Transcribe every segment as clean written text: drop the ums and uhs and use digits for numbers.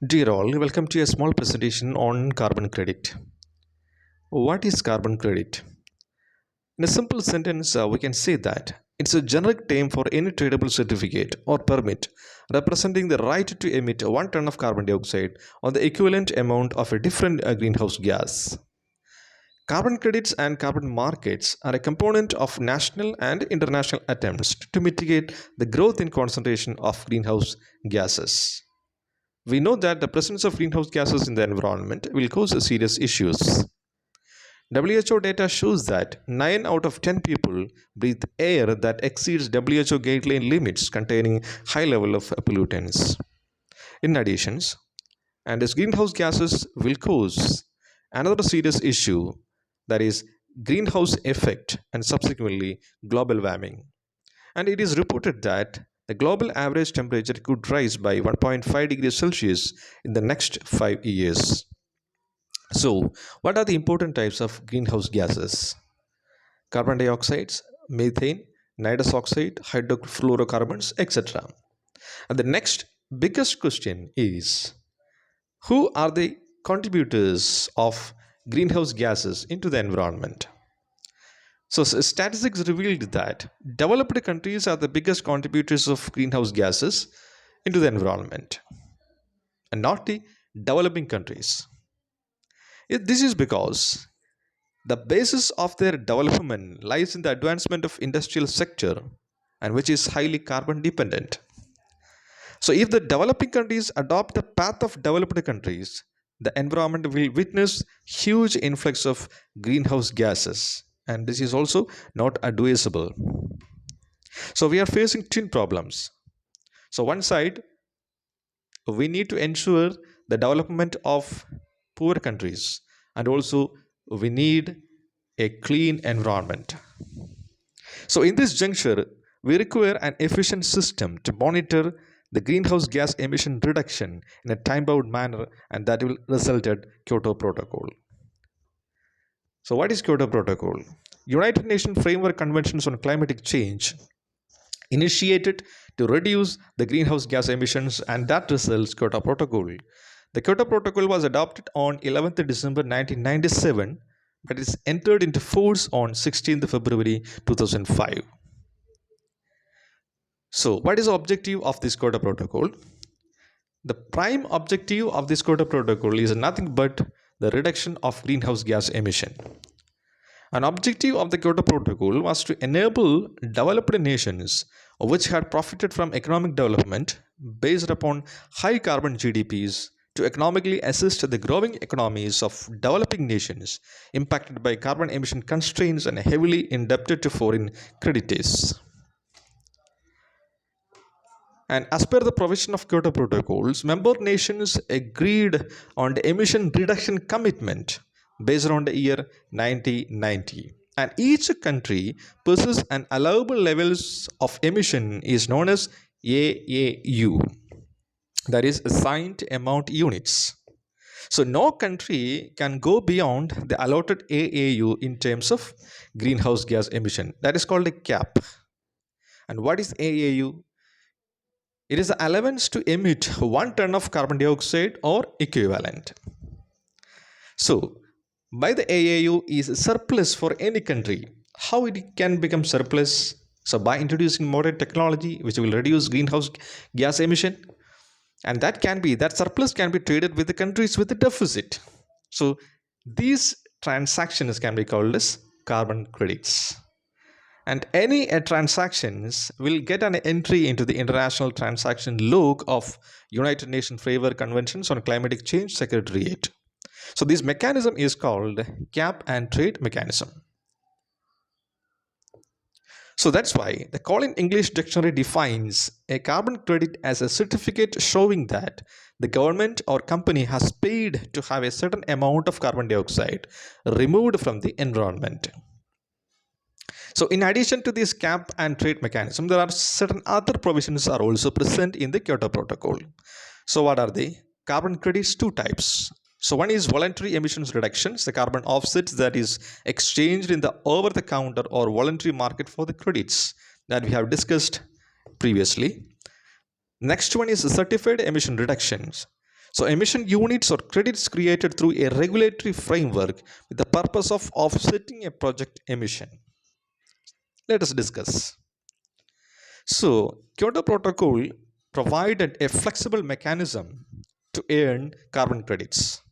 Dear all, welcome to a small presentation on carbon credit. What is carbon credit? In a simple sentence, we can say that it's a generic term for any tradable certificate or permit representing the right to emit 1 ton of carbon dioxide or the equivalent amount of a different greenhouse gas. Carbon credits and carbon markets are a component of national and international attempts to mitigate the growth in concentration of greenhouse gases. We know that the presence of greenhouse gases in the environment will cause serious issues. WHO data shows that 9 out of 10 people breathe air that exceeds WHO guideline limits containing high level of pollutants. In addition, and as greenhouse gases will cause another serious issue, that is greenhouse effect and subsequently global warming. And it is reported that the global average temperature could rise by 1.5 degrees Celsius in the next 5 years. So, what are the important types of greenhouse gases? Carbon dioxide, methane, nitrous oxide, hydrofluorocarbons, etc. And the next biggest question is, who are the contributors of greenhouse gases into the environment? So, statistics revealed that developed countries are the biggest contributors of greenhouse gases into the environment and not the developing countries. This is because the basis of their development lies in the advancement of industrial sector and which is highly carbon dependent. So if the developing countries adopt the path of developed countries, the environment will witness huge influx of greenhouse gases and this is also not advisable. So we are facing twin problems. So one side we need to ensure the development of poor countries and also we need a clean environment. So in this juncture we require an efficient system to monitor the greenhouse gas emission reduction in a time bound manner and that will result at Kyoto Protocol. So what is Kyoto Protocol? United Nations Framework Conventions on Climatic Change initiated to reduce the greenhouse gas emissions and that results Kyoto Protocol. The Kyoto Protocol was adopted on 11th December 1997 but is entered into force on 16th February 2005. So what is the objective of this Kyoto Protocol? The prime objective of this Kyoto Protocol is nothing but the reduction of greenhouse gas emission. An objective of the Kyoto Protocol was to enable developed nations which had profited from economic development based upon high carbon GDPs to economically assist the growing economies of developing nations impacted by carbon emission constraints and heavily indebted to foreign creditors. And as per the provision of Kyoto Protocols, member nations agreed on the emission reduction commitment based on the year 1990. And each country possesses an allowable levels of emission is known as AAU, that is assigned amount units. So no country can go beyond the allotted AAU in terms of greenhouse gas emission. That is called a cap. And what is AAU? It is the allowance to emit 1 ton of carbon dioxide or equivalent. So, by the AAU is surplus for any country. How it can become surplus? So, by introducing modern technology which will reduce greenhouse gas emission, and that surplus can be traded with the countries with a deficit. So, these transactions can be called as carbon credits. And any transactions will get an entry into the international transaction log of United Nations Framework Conventions on Climatic Change Secretariat. So this mechanism is called cap and trade mechanism. So that's why the Collins English Dictionary defines a carbon credit as a certificate showing that the government or company has paid to have a certain amount of carbon dioxide removed from the environment. So in addition to this cap and trade mechanism, there are certain other provisions are also present in the Kyoto Protocol. So what are they? Carbon credits, two types. So one is voluntary emissions reductions, the carbon offsets that is exchanged in the over-the-counter or voluntary market for the credits that we have discussed previously. Next one is certified emission reductions. So emission units or credits created through a regulatory framework with the purpose of offsetting a project emission. Let us discuss. So Kyoto Protocol provided a flexible mechanism to earn carbon credits.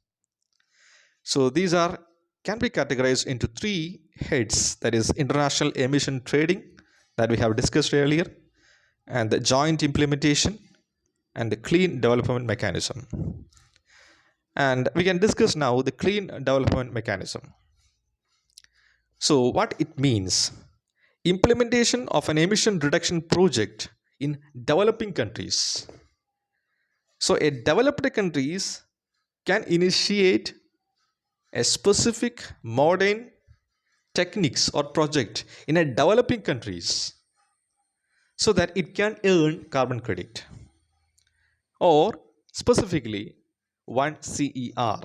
So these are can be categorized into three heads, that is international emission trading that we have discussed earlier, and the joint implementation, and the clean development mechanism. And we can discuss now the clean development mechanism. So what it means: implementation of an emission reduction project in developing countries. So a developed countries can initiate a specific modern techniques or project in a developing countries so that it can earn carbon credit, or specifically 1 CER.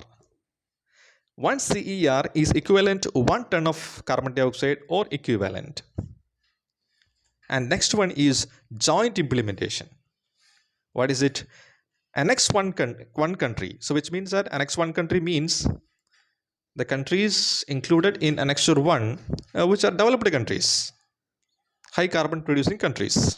1 CER is equivalent to 1 ton of carbon dioxide or equivalent. And next one is joint implementation. What is it? Annex one country. So which means that Annex 1 country means the countries included in Annexure 1, which are developed countries, high carbon producing countries.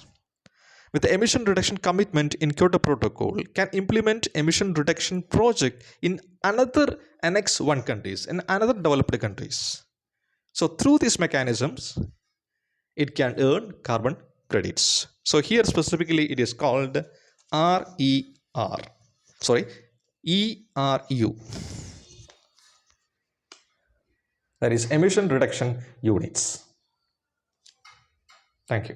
With the emission reduction commitment in Kyoto Protocol, can implement emission reduction project in another Annex 1 countries, in another developed countries. So through these mechanisms, it can earn carbon credits. So here specifically it is called RER. Sorry, ERU. That is emission reduction units. Thank you.